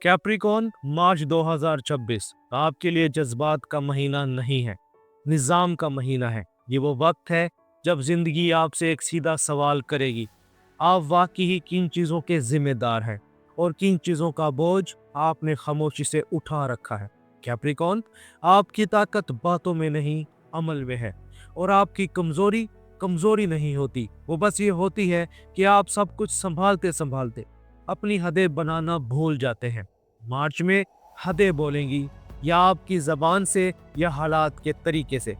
Capricorn, मार्च 2026 आपके लिए जज्बात का महीना नहीं है, निज़ाम का महीना है। ये वो वक्त है जब जिंदगी आपसे एक सीधा सवाल करेगी, आप वाकई ही किन चीज़ों के जिम्मेदार हैं और किन चीज़ों का बोझ आपने खामोशी से उठा रखा है। कैप्रिकॉन, आपकी ताकत बातों में नहीं, अमल में है। और आपकी कमज़ोरी कमज़ोरी नहीं होती, वो बस ये होती है कि आप सब कुछ संभालते संभालते अपनी हदें बनाना भूल जाते हैं। मार्च में हदें बोलेंगी, या आपकी ज़बान से या हालात के तरीके से।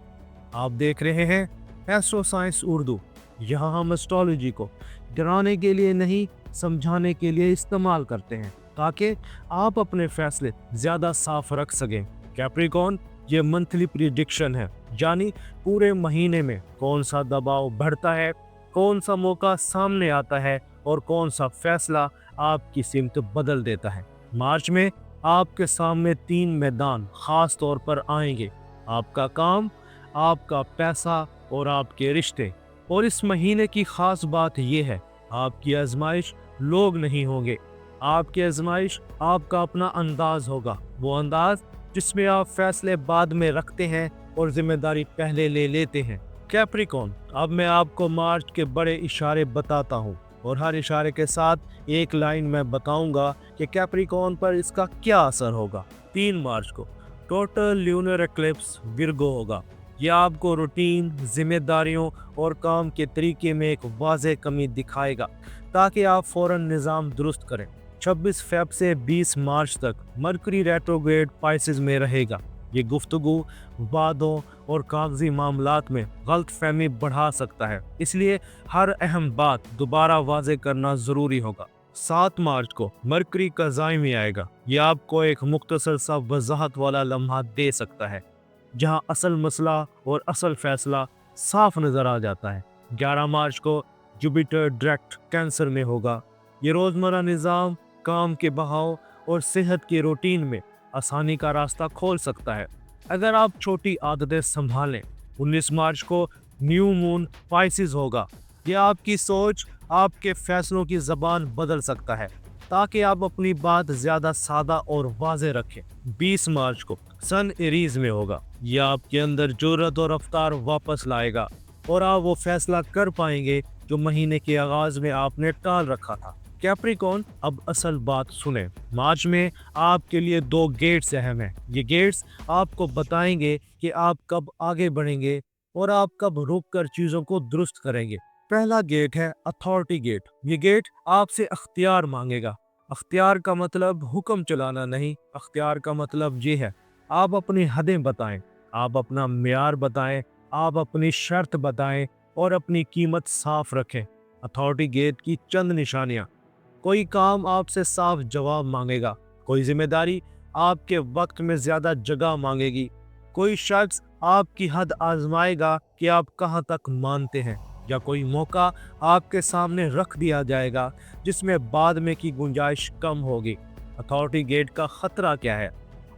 आप देख रहे हैं एस्ट्रो साइंस उर्दू। यहाँ हम एस्ट्रोलॉजी को डराने के लिए नहीं, समझाने के लिए इस्तेमाल करते हैं, ताकि आप अपने फैसले ज़्यादा साफ रख सकें। कैप्रिकॉन, ये मंथली प्रिडिक्शन है, यानी पूरे महीने में कौन सा दबाव बढ़ता है, कौन सा मौका सामने आता है और कौन सा फैसला आपकी सिमत बदल देता है। मार्च में आपके सामने 3 मैदान खास तौर पर आएंगे: आपका काम, आपका पैसा और आपके रिश्ते। और इस महीने की खास बात यह है, आपकी आजमाइश लोग नहीं होंगे, आपकी आजमाइश आपका अपना अंदाज होगा। वो अंदाज जिसमें आप फैसले बाद में रखते हैं और जिम्मेदारी पहले ले लेते हैं। कैप्रिकॉन, अब मैं आपको मार्च के बड़े इशारे बताता हूँ, और हर इशारे के साथ एक लाइन मैं बताऊंगा कि कैप्रिकॉन पर इसका क्या असर होगा। 3 मार्च को टोटल ल्यूनर एक्लिप्स विर्गो होगा। यह आपको रूटीन, जिम्मेदारियों और काम के तरीके में एक वाज़ेह कमी दिखाएगा, ताकि आप फौरन निज़ाम दुरुस्त करें। 26 फेब से 20 मार्च तक मरकरी रेट्रोग्रेड पाइसेस में रहेगा। ये गुफ्तगू, वादों और कागजी मामलात में गलत फहमी बढ़ा सकता है, इसलिए हर अहम बात दोबारा वाज़ेह करना ज़रूरी होगा। 7 मार्च को मरकरी का ज़ाइमी आएगा। यह आपको एक मुख्तसर सा वजाहत वाला लम्हा दे सकता है, जहां असल मसला और असल फैसला साफ नजर आ जाता है। 11 मार्च को जुपिटर डायरेक्ट कैंसर में होगा। ये रोजमर्रा निज़ाम, काम के बहाव और सेहत की रूटीन में आसानी का रास्ता खोल सकता है, अगर आप छोटी आदतें संभालें। 19 मार्च को न्यू मून पाइसेस होगा। यह आपकी सोच, आपके फैसलों की जबान बदल सकता है, ताकि आप अपनी बात ज्यादा सादा और वाज़ेह रखें। 20 मार्च को सन एरीज में होगा। यह आपके अंदर जुर्रत और रफ्तार वापस लाएगा, और आप वो फैसला कर पाएंगे जो महीने के आगाज में आपने टाल रखा था। कैप्रिकॉन, अब असल बात सुने। मार्च में आपके लिए 2 गेट्स अहम हैं। ये गेट्स आपको बताएंगे कि आप कब आगे बढ़ेंगे और आप कब रुक कर चीजों को दुरुस्त करेंगे। पहला गेट है अथॉरिटी गेट। ये गेट आपसे अख्तियार मांगेगा। अख्तियार का मतलब हुक्म चलाना नहीं, अख्तियार का मतलब ये है, आप अपनी हदें बताएं, आप अपना मियार बताएं, आप अपनी शर्त बताएं और अपनी कीमत साफ रखें। अथॉरिटी गेट की चंद निशानियां: कोई काम आपसे साफ जवाब मांगेगा, कोई जिम्मेदारी आपके वक्त में ज्यादा जगह मांगेगी, कोई शख्स आपकी हद आजमाएगा कि आप कहां तक मानते हैं, या कोई मौका आपके सामने रख दिया जाएगा जिसमें बाद में की गुंजाइश कम होगी। अथॉरिटी गेट का खतरा क्या है?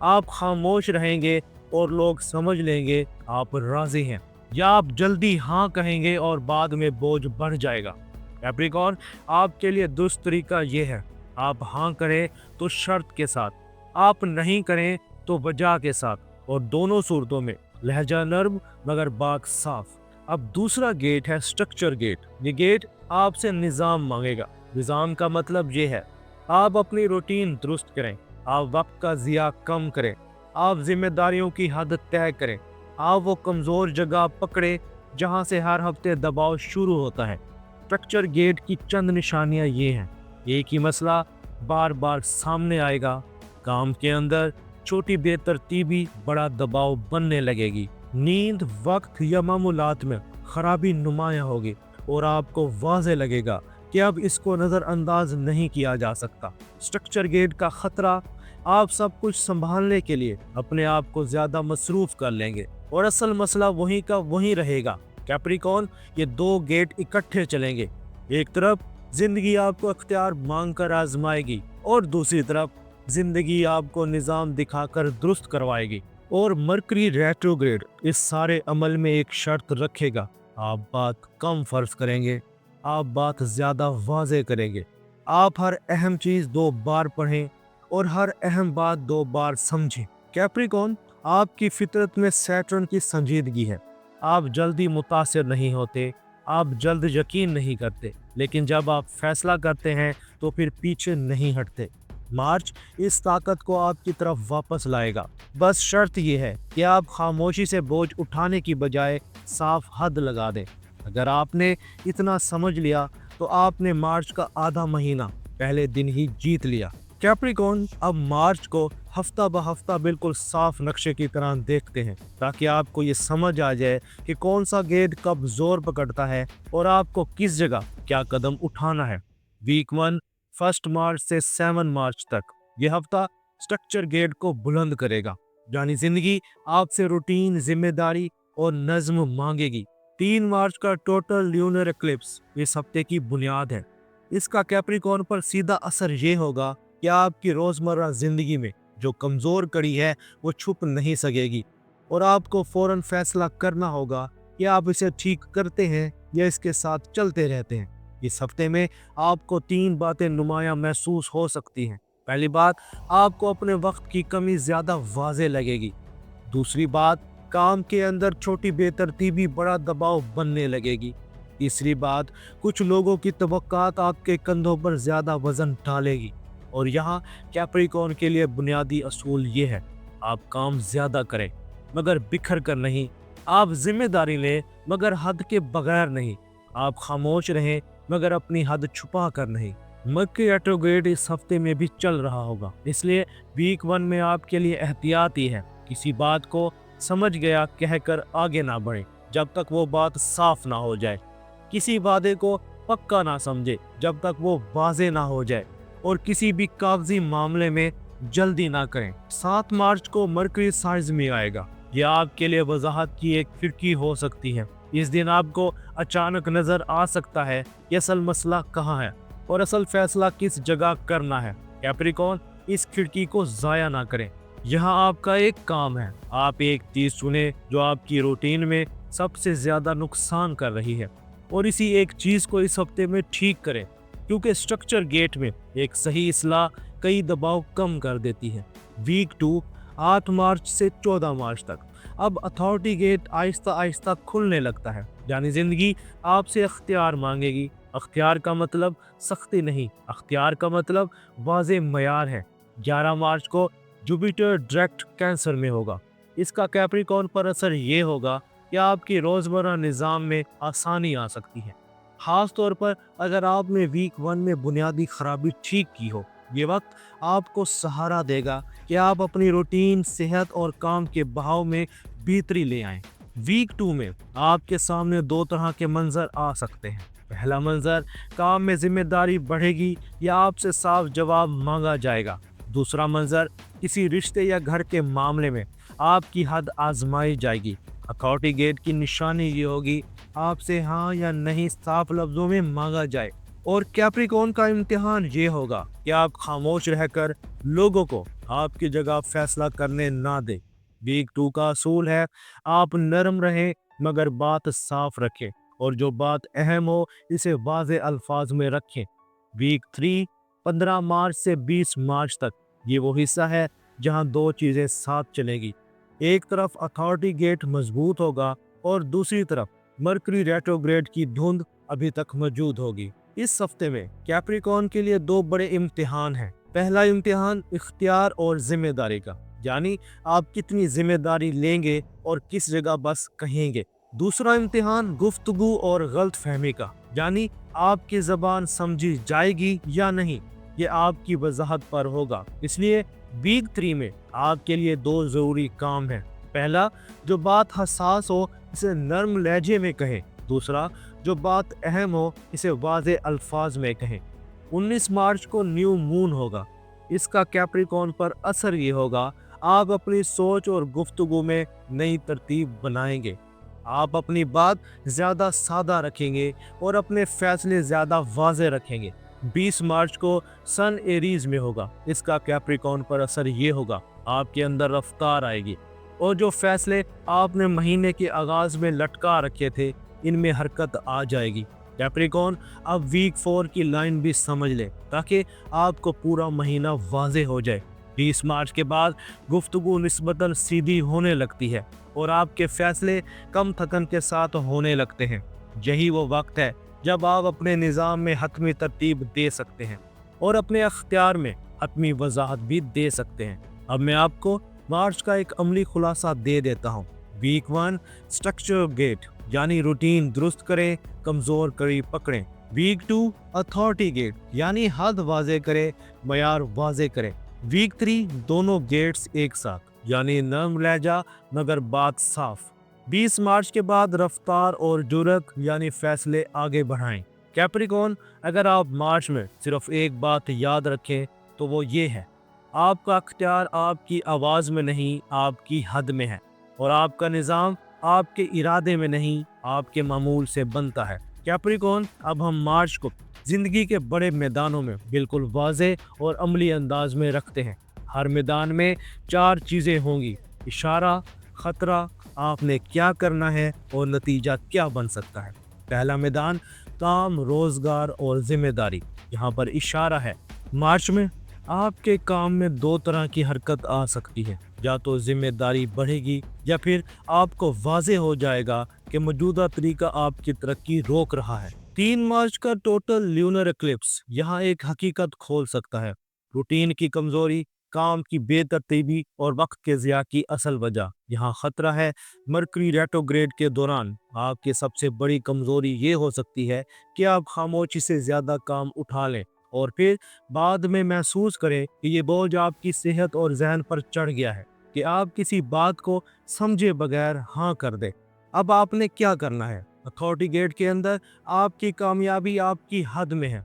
आप खामोश रहेंगे और लोग समझ लेंगे आप राजी हैं, या आप जल्दी हाँ कहेंगे और बाद में बोझ बढ़ जाएगा। कैप्रिकॉर्न, आपके लिए दुरुस्त तरीका यह है, आप हाँ करें तो शर्त के साथ, आप नहीं करें तो वजह के साथ, और दोनों सूरतों में लहजा नर्म मगर बात साफ। अब दूसरा गेट है स्ट्रक्चर गेट। ये गेट आपसे निज़ाम मांगेगा। निज़ाम का मतलब ये है, आप अपनी रूटीन दुरुस्त करें, आप वक्त का ज़िया कम करें, आप जिम्मेदारियों की हद तय करें, आप वो कमज़ोर जगह पकड़े जहां से हर हफ्ते दबाव शुरू होता है। स्ट्रक्चर गेट की चंद निशानियां ये हैं: एक ही मसला बार बार सामने आएगा, काम के अंदर छोटी बेतरतीबी बड़ा दबाव बनने लगेगी, नींद, वक्त या मामूलात में खराबी नुमायां होगी, और आपको वाज़ेह लगेगा कि अब इसको नज़रअंदाज नहीं किया जा सकता। स्ट्रक्चर गेट का खतरा, आप सब कुछ संभालने के लिए अपने आप को ज्यादा मसरूफ कर लेंगे और असल मसला वहीं का वहीं रहेगा। कैप्रिकॉर्न, ये 2 गेट इकट्ठे चलेंगे। एक तरफ जिंदगी आपको अख्तियार मांग कर आजमाएगी, और दूसरी तरफ जिंदगी आपको निज़ाम दिखाकर दुरुस्त करवाएगी। और मरकरी रेट्रोग्रेड इस सारे अमल में एक शर्त रखेगा, आप बात कम फर्ज करेंगे, आप बात ज्यादा वाज़ेह करेंगे, आप हर अहम चीज 2 बार पढ़ें और हर अहम बात 2 बार समझें। कैप्रिकॉर्न, आपकी फितरत में सैटर्न की संजीदगी है। आप जल्दी मुतासिर नहीं होते, आप जल्द यकीन नहीं करते, लेकिन जब आप फैसला करते हैं तो फिर पीछे नहीं हटते। मार्च इस ताकत को आपकी तरफ वापस लाएगा। बस शर्त यह है कि आप खामोशी से बोझ उठाने की बजाय साफ हद लगा दें। अगर आपने इतना समझ लिया तो आपने मार्च का आधा महीना पहले दिन ही जीत लिया। कैप्रिकॉर्न, अब मार्च को हफ्ता ब हफ्ता बिल्कुल साफ नक्शे की तरह देखते हैं, ताकि आपको ये समझ आ जाए कि कौन सा गेट कब जोर पकड़ता है और आपको किस जगह क्या कदम उठाना है। वीक 1 1 मार्च से 7 मार्च तक ये हफ्ता स्ट्रक्चर गेट को बुलंद करेगा, यानी जिंदगी आपसे रूटीन, जिम्मेदारी और नज्म मांगेगी। 3 मार्च का टोटल ल्यूनर एक्लिप्स इस हफ्ते की बुनियाद है। इसका कैप्रिकॉर्न पर सीधा असर ये होगा कि आपकी रोजमर्रा जिंदगी में जो कमजोर कड़ी है वो छुप नहीं सकेगी और आपको फौरन फैसला करना होगा कि आप इसे ठीक करते हैं या इसके साथ चलते रहते हैं। इस हफ्ते में आपको 3 बातें नुमायां महसूस हो सकती हैं। पहली बात, आपको अपने वक्त की कमी ज्यादा वाज़े लगेगी। दूसरी बात, काम के अंदर छोटी बेतरतीबी बड़ा दबाव बनने लगेगी। तीसरी बात, कुछ लोगों की तवक्कात आपके कंधों पर ज्यादा वजन डालेगी। और यहाँ कैप्रिकॉर्न के लिए बुनियादी असूल ये है, आप काम ज्यादा करें मगर बिखर कर नहीं, आप जिम्मेदारी लें मगर हद के बगैर नहीं, आप खामोश रहें मगर अपनी हद छुपा कर नहीं। मर्क्यूरी रेट्रोग्रेड इस हफ्ते में भी चल रहा होगा, इसलिए वीक 1 में आपके लिए एहतियाती है। किसी बात को समझ गया कहकर आगे ना बढ़े जब तक वो बात साफ ना हो जाए। किसी वादे को पक्का ना समझे जब तक वो वाज़े ना हो जाए, और किसी भी कागजी मामले में जल्दी ना करें। 7 मार्च को मर्क्यूरी साइज में आएगा। यह आपके लिए वजाहत की एक खिड़की हो सकती है। इस दिन आपको अचानक नजर आ सकता है कि असल मसला कहाँ है और असल फैसला किस जगह करना है। कैप्रिकॉर्न, इस खिड़की को जाया ना करें। यहाँ आपका एक काम है, आप एक चीज चुने जो आपकी रूटीन में सबसे ज्यादा नुकसान कर रही है और इसी एक चीज को इस हफ्ते में ठीक करें, क्योंकि स्ट्रक्चर गेट में एक सही इस्लाह कई दबाव कम कर देती है। वीक 2 8 मार्च से 14 मार्च तक अब अथॉरिटी गेट आहिस्ता आहिस्ता खुलने लगता है, यानी जिंदगी आपसे अख्तियार मांगेगी। अख्तियार का मतलब सख्ती नहीं, अख्तियार का मतलब वाज़े मयार है। 11 मार्च को जुपिटर डायरेक्ट कैंसर में होगा। इसका कैप्रिकॉर्न पर असर ये होगा कि आपकी रोजमर्रा निज़ाम में आसानी आ सकती है, खास तौर पर अगर आपने वीक 1 में बुनियादी खराबी ठीक की हो। ये वक्त आपको सहारा देगा कि आप अपनी रूटीन, सेहत और काम के बहाव में बेहतरी ले आएं। वीक 2 में आपके सामने 2 तरह के मंजर आ सकते हैं। पहला मंजर, काम में जिम्मेदारी बढ़ेगी या आपसे साफ जवाब मांगा जाएगा। दूसरा मंजर, किसी रिश्ते या घर के मामले में आपकी हद आजमाई जाएगी। अथॉरिटी गेट की निशानी ये होगी, आपसे हाँ या नहीं साफ लफ्जों में मांगा जाए। और कैप्रिकॉर्न का इम्तिहान ये होगा कि आप खामोश रहकर लोगों को आपकी जगह फैसला करने ना दें। वीक 2 का असूल है, आप नरम रहें मगर बात साफ रखें, और जो बात अहम हो इसे वाज़े अल्फाज में रखें। वीक 3 15 मार्च से 20 मार्च तक ये वो हिस्सा है जहां 2 चीजें साथ चलेगी। एक तरफ अथॉरिटी गेट मजबूत होगा और दूसरी तरफ मर्क्यूरी रेट्रोग्रेड की धुंध अभी तक मौजूद होगी। इस हफ्ते में कैप्रिकॉर्न के लिए 2 बड़े इम्तिहान हैं। पहला इम्तिहान इख्तियार और जिम्मेदारी का, यानी आप कितनी जिम्मेदारी लेंगे और किस जगह बस कहेंगे। दूसरा इम्तिहान गुफ्तगू और गलत फहमी का, यानी आपकी जबान समझी जाएगी या नहीं, ये आपकी वजाहत पर होगा। इसलिए वीक 3 में आपके लिए 2 जरूरी काम हैं। पहला, जो बात हसास हो इसे नर्म लहजे में कहें। दूसरा, जो बात अहम हो इसे वाज़े अल्फाज में कहें। 19 मार्च को न्यू मून होगा। इसका कैप्रिकॉर्न पर असर ये होगा, आप अपनी सोच और गुफ्तगू में नई तरतीब बनाएंगे। आप अपनी बात ज्यादा सादा रखेंगे और अपने फैसले ज्यादा वाज़े रखेंगे। 20 मार्च को सन एरीज में होगा। इसका कैप्रिकॉर्न पर असर ये होगा, आपके अंदर रफ्तार आएगी और जो फैसले आपने महीने के आगाज में लटका रखे थे इनमें हरकत आ जाएगी। कैप्रिकॉर्न, अब वीक 4 की लाइन भी समझ ले ताकि आपको पूरा महीना वाज़ेह हो जाए। 20 मार्च के बाद गुफ्तगू निस्बतन सीधी होने लगती है और आपके फैसले कम थकन के साथ होने लगते हैं। यही वो वक्त है जब आप अपने निज़ाम में हतमी तरतीब दे सकते हैं और अपने अख्तियार में हतमी वजाहत भी दे सकते हैं। अब मैं आपको मार्च का एक अमली खुलासा दे देता हूँ। वीक 1 स्ट्रक्चर गेट यानी रूटीन दुरुस्त करें, कमज़ोर कड़ी पकड़ें। वीक 2 अथॉरिटी गेट यानी हद वाजे करें, मयार वाजे करें। वीक 3 दोनों गेट्स एक साथ यानी नरम लहजा मगर बात साफ। 20 मार्च के बाद रफ्तार और जुरत यानी फैसले आगे बढ़ाएं। कैप्रिकॉर्न, अगर आप मार्च में सिर्फ एक बात याद रखें तो वो ये है, आपका अख्तियार आपकी आवाज़ में नहीं आपकी हद में है और आपका निज़ाम आपके इरादे में नहीं आपके मामूल से बनता है। कैप्रिकॉर्न, अब हम मार्च को जिंदगी के बड़े मैदानों में बिल्कुल वाज़े और अमली अंदाज में रखते हैं। हर मैदान में 4 चीज़ें होंगी: इशारा, खतरा, आपने क्या करना है और नतीजा क्या बन सकता है। पहला मैदान काम, रोजगार और जिम्मेदारी। यहाँ पर इशारा है, मार्च में आपके काम में 2 तरह की हरकत आ सकती है, या तो जिम्मेदारी बढ़ेगी या फिर आपको वाज़े हो जाएगा कि मौजूदा तरीका आपकी तरक्की रोक रहा है। 3 मार्च का टोटल ल्यूनर एक्लिप्स यहाँ एक हकीकत खोल सकता है, रूटीन की कमजोरी, काम की बेतरतीबी और वक्त के ज़िया की असल वजह। यहाँ खतरा है, मरकरी रेट्रोग्रेड के दौरान आपकी सबसे बड़ी कमजोरी ये हो सकती है कि आप खामोशी से ज़्यादा काम उठा लें और फिर बाद में महसूस करें कि ये बोझ आपकी सेहत और जहन पर चढ़ गया है, कि आप किसी बात को समझे बगैर हाँ कर दें। अब आपने क्या करना है? अथॉरिटी गेट के अंदर आपकी कामयाबी आपकी हद में है।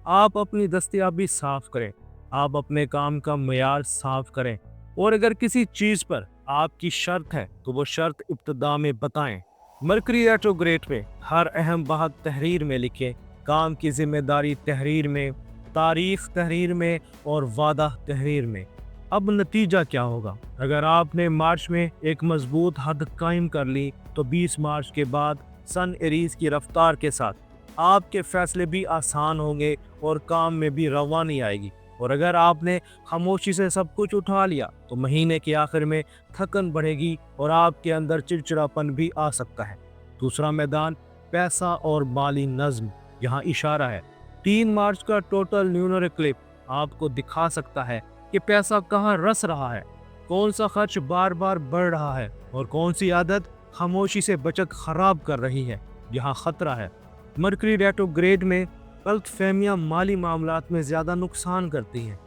आप अपनी दस्तयाबी साफ करें, आप अपने काम का मयार साफ करें और अगर किसी चीज़ पर आपकी शर्त है तो वो शर्त इब्तिदा में बताएं। मरकरी रेट्रोग्रेड में हर अहम बात तहरीर में लिखें, काम की जिम्मेदारी तहरीर में, तारीख तहरीर में और वादा तहरीर में। अब नतीजा क्या होगा? अगर आपने मार्च में एक मजबूत हद कायम कर ली तो 20 मार्च के बाद सन एरीज की रफ्तार के साथ आपके फैसले भी आसान होंगे और काम में भी रवानी आएगी। और अगर आपने खामोशी से सब कुछ उठा लिया तो महीने के आखिर में थकन बढ़ेगी और आपके अंदर चिड़चिड़ापन भी आ सकता है। दूसरा मैदान पैसा और माली नज्म। यहाँ इशारा है, 3 मार्च का टोटल ल्यूनर क्लिप आपको दिखा सकता है कि पैसा कहाँ रस रहा है, कौन सा खर्च बार बार बढ़ रहा है और कौन सी आदत खामोशी से बचत खराब कर रही है। यहाँ खतरा है, मरकरी रेट्रोग्रेड में गलतफहमियां माली मामलात में ज़्यादा नुकसान करती हैं।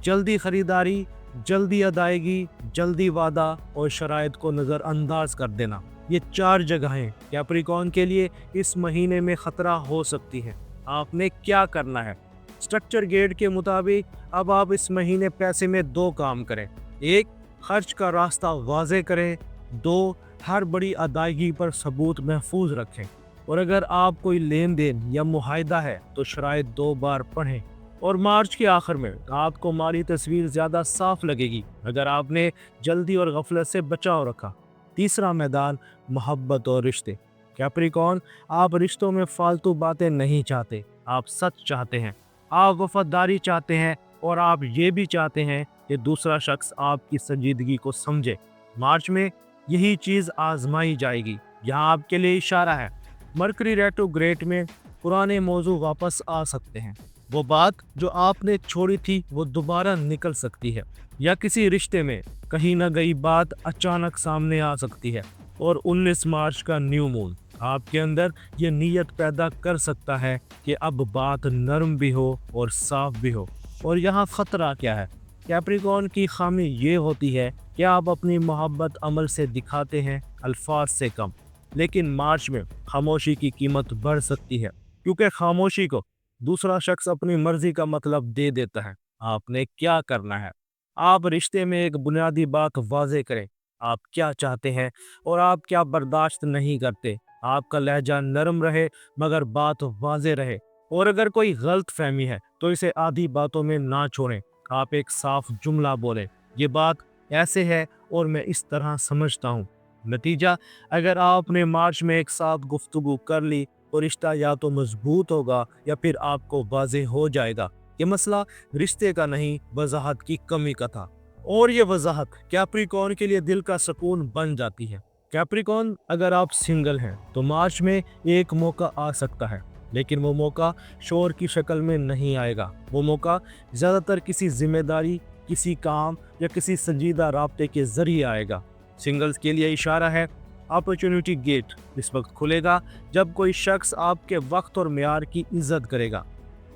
जल्दी खरीदारी, जल्दी अदायगी, जल्दी वादा और शराइत को नज़रअंदाज कर देना, ये 4 जगहें कैप्रिकॉर्न के लिए इस महीने में ख़तरा हो सकती है। आपने क्या करना है? स्ट्रक्चर गेट के मुताबिक अब आप इस महीने पैसे में 2 काम करें। 1, खर्च का रास्ता वाज़े करें। 2, हर बड़ी अदायगी पर सबूत महफूज रखें और अगर आप कोई लेन देन या मुआहिदा है तो शराइत 2 बार पढ़ें। और मार्च के आखिर में आपको माली तस्वीर ज़्यादा साफ लगेगी अगर आपने जल्दी और गफलत से बचाव रखा। तीसरा मैदान मोहब्बत और रिश्ते। कैप्रिकॉर्न, आप रिश्तों में फालतू बातें नहीं चाहते, आप सच चाहते हैं, आप वफादारी चाहते हैं और आप ये भी चाहते हैं कि दूसरा शख्स आपकी संजीदगी को समझे। मार्च में यही चीज़ आजमाई जाएगी। यहाँ आपके लिए इशारा है, मरकरी रेट्रोग्रेड में पुराने मौजू वापस आ सकते हैं। वो बात जो आपने छोड़ी थी वो दोबारा निकल सकती है, या किसी रिश्ते में कहीं ना गई बात अचानक सामने आ सकती है। और 19 मार्च का न्यू मून आपके अंदर ये नीयत पैदा कर सकता है कि अब बात नरम भी हो और साफ भी हो। और यहाँ खतरा क्या है? कैप्रिकॉर्न की खामी ये होती है कि आप अपनी मोहब्बत अमल से दिखाते हैं, अल्फाज से कम। लेकिन मार्च में खामोशी की कीमत बढ़ सकती है, क्योंकि खामोशी को दूसरा शख्स अपनी मर्जी का मतलब दे देता है। आपने क्या करना है? आप रिश्ते में एक बुनियादी बात वाजे करें, आप क्या चाहते हैं और आप क्या बर्दाश्त नहीं करते। आपका लहजा नरम रहे मगर बात वाजे रहे। और अगर कोई गलत फहमी है तो इसे आधी बातों में ना छोड़ें। आप एक साफ जुमला बोलें, ये बात ऐसे है और मैं इस तरह समझता हूँ। नतीजा, अगर आपने मार्च में एक साथ गुफ्तगू कर ली तो रिश्ता या तो मजबूत होगा या फिर आपको वाज़ेह हो जाएगा ये मसला रिश्ते का नहीं, वजाहत की कमी का था। और ये वजाहत कैप्रिकॉर्न के लिए दिल का सुकून बन जाती है। कैप्रिकॉर्न, अगर आप सिंगल हैं तो मार्च में एक मौका आ सकता है, लेकिन वो मौका शोर की शक्ल में नहीं आएगा। वो मौका ज़्यादातर किसी जिम्मेदारी, किसी काम या किसी संजीदा राब्ते के जरिए आएगा। सिंगल्स के लिए इशारा है, अपॉर्चुनिटी गेट इस वक्त खुलेगा जब कोई शख्स आपके वक्त और म्यार की इज्जत करेगा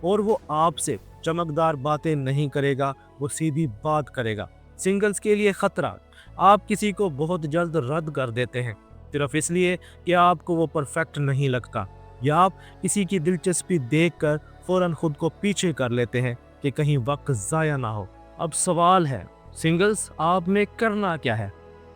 और वो आपसे चमकदार बातें नहीं करेगा, वो सीधी बात करेगा। सिंगल्स के लिए खतरा, आप किसी को बहुत जल्द रद्द कर देते हैं सिर्फ इसलिए कि आपको वो परफेक्ट नहीं लगता, या आप किसी की दिलचस्पी देखकर फौरन खुद को पीछे कर लेते हैं कि कहीं वक्त ज़ाया ना हो। अब सवाल है, सिंगल्स आप में करना क्या है?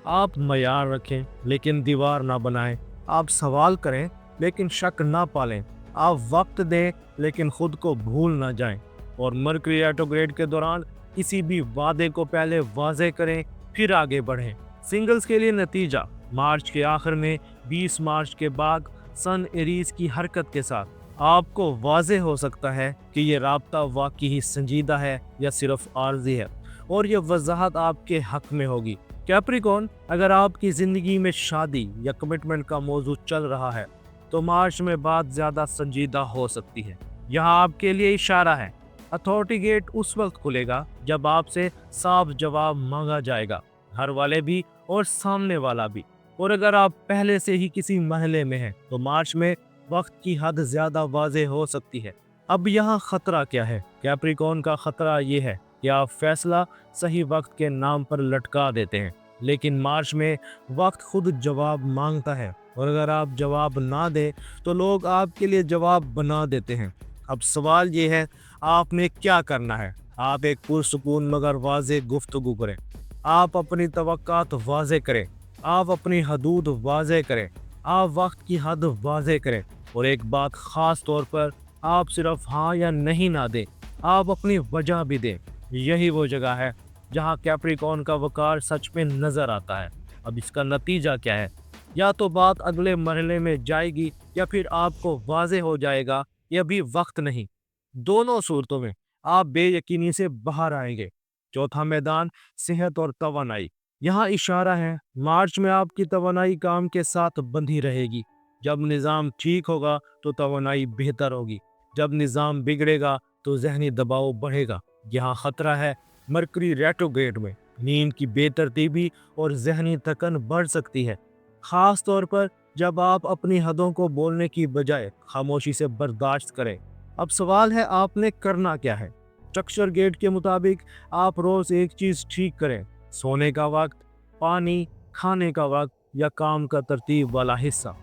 आप मयार रखें लेकिन दीवार ना बनाएं। आप सवाल करें लेकिन शक ना पालें। आप वक्त दें लेकिन खुद को भूल ना जाएं। और मरकरी रेट्रोग्रेड के दौरान किसी भी वादे को पहले वाज़े करें फिर आगे बढ़ें। सिंगल्स के लिए नतीजा, मार्च के आखिर में 20 मार्च के बाद सन एरीज की हरकत के साथ आपको वाज़े हो सकता है कि ये राब्ता वाकई ही संजीदा है या सिर्फ आर्जी है, और ये वजाहत आपके हक में होगी। कैप्रिकॉर्न, अगर आपकी ज़िंदगी में शादी या कमिटमेंट का मौजू चल रहा है तो मार्च में बात ज़्यादा संजीदा हो सकती है। यहाँ आपके लिए इशारा है, अथॉरिटी गेट उस वक्त खुलेगा जब आपसे साफ जवाब मांगा जाएगा, घर वाले भी और सामने वाला भी। और अगर आप पहले से ही किसी महले में हैं तो मार्च में वक्त की हद ज़्यादा वाज़ेह हो सकती है। अब यहाँ खतरा क्या है? कैप्रिकॉर्न का खतरा ये है कि आप फैसला सही वक्त के नाम पर लटका देते हैं, लेकिन मार्च में वक्त खुद जवाब मांगता है, और अगर आप जवाब ना दें तो लोग आपके लिए जवाब बना देते हैं। अब सवाल ये है, आपने क्या करना है? आप एक पुरसुकून मगर वाज़े गुफ्तगू करें, आप अपनी तवक्कात वाज़े करें, आप अपनी हदूद वाज़े करें, आप वक्त की हद वाज़े करें, और एक बात ख़ास तौर पर, आप सिर्फ हाँ या नहीं ना दें, आप अपनी वजह भी दें। यही वो जगह है जहाँ कैप्रिकॉर्न का वकार सच में नज़र आता है। अब इसका नतीजा क्या है? या तो बात अगले मरहले में जाएगी या फिर आपको वाज़े हो जाएगा कि अभी वक्त नहीं। दोनों सूरतों में आप बेयकीनी से बाहर आएंगे। चौथा मैदान, सेहत और तवानाई। यहाँ इशारा है, मार्च में आपकी तवानाई काम के साथ बंधी रहेगी। जब निज़ाम ठीक होगा तो तवानाई बेहतर होगी, जब निज़ाम बिगड़ेगा तो जहनी दबाव बढ़ेगा। यहाँ खतरा है, मरकरी रेट्रोग्रेड में नींद की बेतरतीबी और जहनी थकन बढ़ सकती है, ख़ास तौर पर जब आप अपनी हदों को बोलने की बजाय खामोशी से बर्दाश्त करें। अब सवाल है, आपने करना क्या है? स्ट्रक्चर गेट के मुताबिक आप रोज़ एक चीज़ ठीक करें, सोने का वक्त, पानी, खाने का वक्त या काम का तरतीब वाला हिस्सा।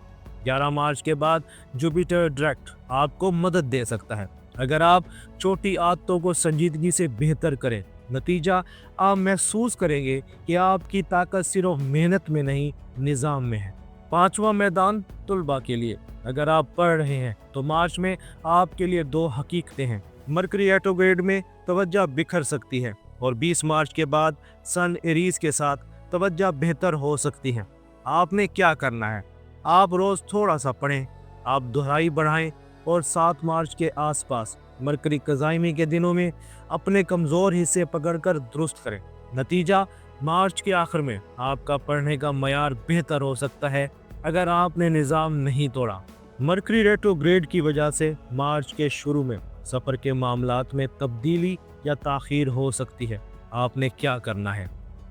11 मार्च के बाद जुपिटर डायरेक्ट आपको मदद दे सकता है अगर आप छोटी आदतों को संजीदगी से बेहतर करें। नतीजा, आप महसूस करेंगे कि आपकी ताकत सिर्फ मेहनत में नहीं, निज़ाम में है। पांचवा मैदान, तुलबा के लिए। अगर आप पढ़ रहे हैं तो मार्च में आपके लिए दो हकीकतें हैं। मरकरी रेट्रोग्रेड में तवज्जो बिखर सकती है, और 20 मार्च के बाद सन एरीज के साथ तवज्जो बेहतर हो सकती है। आपने क्या करना है? आप रोज़ थोड़ा सा पढ़ें, आप दोहराई बढ़ाएं, और 7 मार्च के आसपास मरकरी कज़ाइमी के दिनों में अपने कमज़ोर हिस्से पकड़कर दुरुस्त करें। नतीजा, मार्च के आखिर में आपका पढ़ने का मयार बेहतर हो सकता है अगर आपने निज़ाम नहीं तोड़ा। मरकरी रेट्रोग्रेड की वजह से मार्च के शुरू में सफ़र के मामलात में तब्दीली या ताख़ीर हो सकती है। आपने क्या करना है?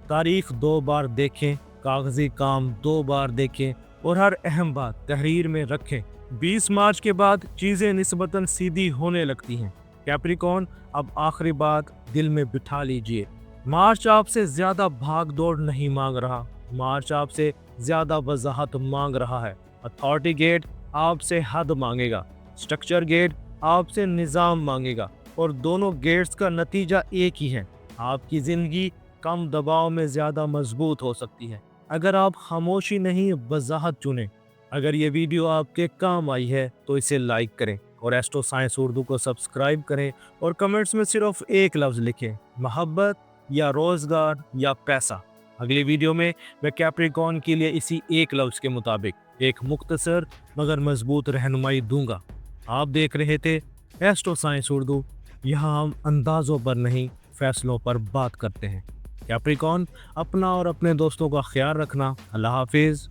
तारीख 2 बार देखें, कागज़ी काम 2 बार देखें, और हर अहम बात तहरीर में रखें। 20 मार्च के बाद चीज़ें निस्बतन सीधी होने लगती हैं। कैप्रिकॉर्न, अब आखिरी बात दिल में बिठा लीजिए, मार्च आपसे ज़्यादा भाग दौड़ नहीं मांग रहा, मार्च आपसे ज़्यादा वजाहत मांग रहा है। अथॉरिटी गेट आपसे हद मांगेगा, स्ट्रक्चर गेट आपसे निज़ाम मांगेगा, और दोनों गेट्स का नतीजा एक ही है, आपकी ज़िंदगी कम दबाव में ज़्यादा मजबूत हो सकती है अगर आप खामोशी नहीं, वजाहत चुनें। अगर ये वीडियो आपके काम आई है तो इसे लाइक करें, और एस्ट्रो साइंस उर्दू को सब्सक्राइब करें, और कमेंट्स में सिर्फ एक लफ्ज़ लिखें, मोहब्बत या रोज़गार या पैसा। अगली वीडियो में मैं कैप्रिकॉर्न के लिए इसी एक लफ्ज़ के मुताबिक ایک مختصر مگر مضبوط رہنمائی دوں گا۔ آپ دیکھ رہے تھے ایسٹرو سائنس اردو۔ یہاں ہم اندازوں پر نہیں، فیصلوں پر بات کرتے ہیں۔ کیپریکون، اپنا اور اپنے دوستوں کا خیال رکھنا۔ اللہ حافظ۔